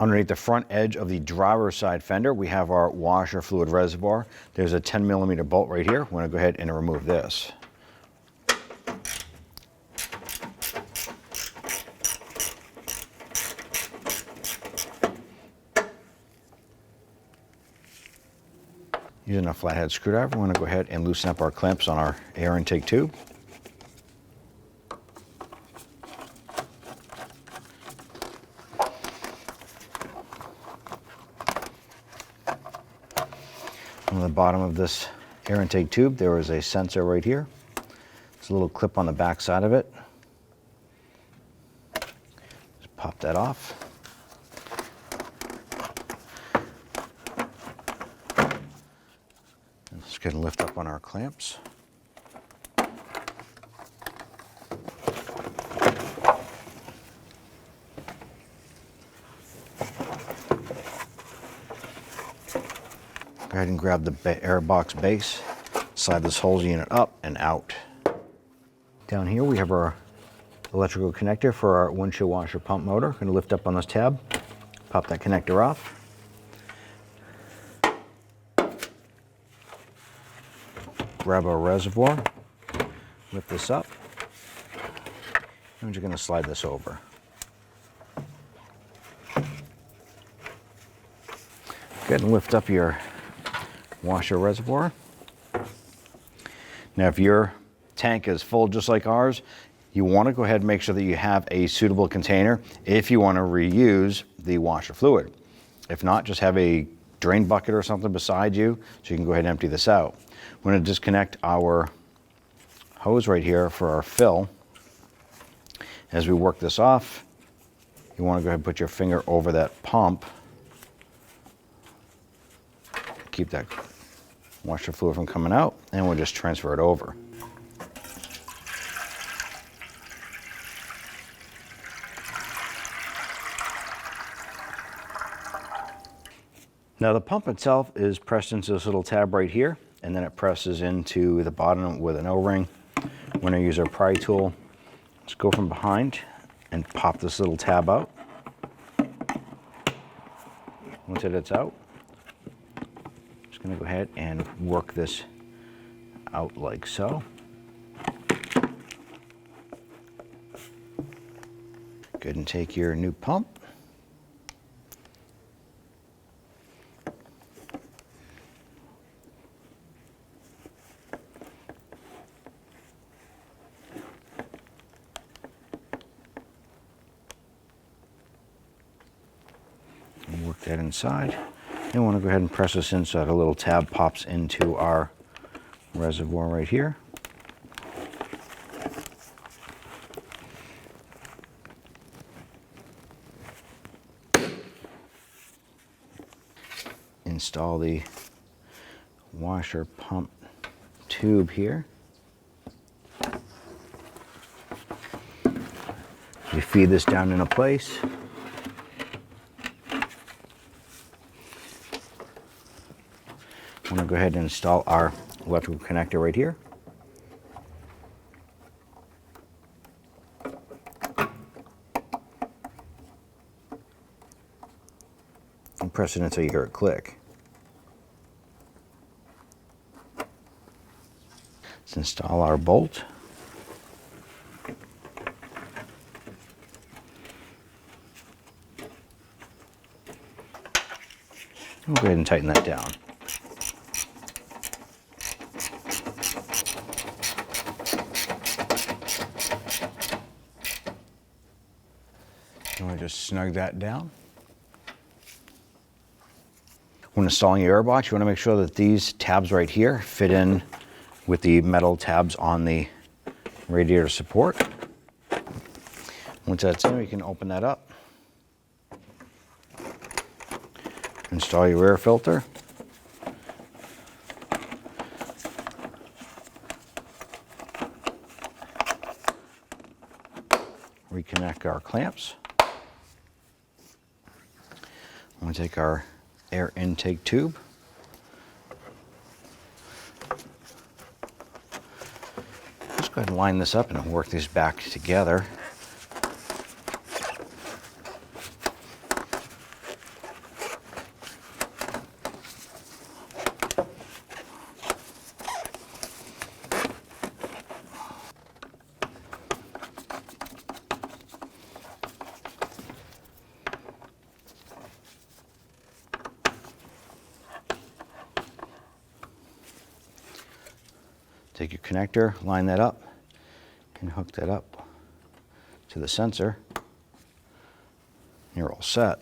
Underneath the front edge of the driver's side fender, we have our washer fluid reservoir. There's a 10mm bolt right here. We're going to go ahead and remove this. Using a flathead screwdriver, we're going to go ahead and loosen up our clamps on our air intake tube. On the bottom of this air intake tube, there is a sensor right here. There's a little clip on the back side of it. Just pop that off. Let's go ahead and lift up on our clamps. Go ahead and grab the airbox base, slide this hose unit up and out. Down here we have our electrical connector for our windshield washer pump motor. Going to lift up on this tab, pop that connector off. Grab our reservoir, lift this up, and you're going to slide this over. Go ahead and lift up your washer reservoir. Now if your tank is full just like ours, you want to go ahead and make sure that you have a suitable container if you want to reuse the washer fluid. If not, just have a drain bucket or something beside you so you can go ahead and empty this out. We're going to disconnect our hose right here for our fill. As we work this off, you want to go ahead and put your finger over that pump. Keep that washer fluid from coming out, and we'll just transfer it over. Now the pump itself is pressed into this little tab right here, and then it presses into the bottom with an O-ring. We're going to use our pry tool. Let's go from behind and pop this little tab out. Once it's out, just going to go ahead and work this out like so. Go ahead and take your new pump. Work that inside. And we want to go ahead and press this in so that a little tab pops into our reservoir right here. Install the washer pump tube here. You feed this down into place. I'm going to go ahead and install our electrical connector right here. And press it until you hear it click. Let's install our bolt. We'll go ahead and tighten that down. I'm going to just snug that down. When installing your airbox, you want to make sure that these tabs right here fit in with the metal tabs on the radiator support. Once that's in, we can open that up. Install your air filter. Reconnect our clamps. I'm going to take our air intake tube. Let's go ahead and line this up and work these back together. Take your connector, line that up, and hook that up to the sensor. You're all set.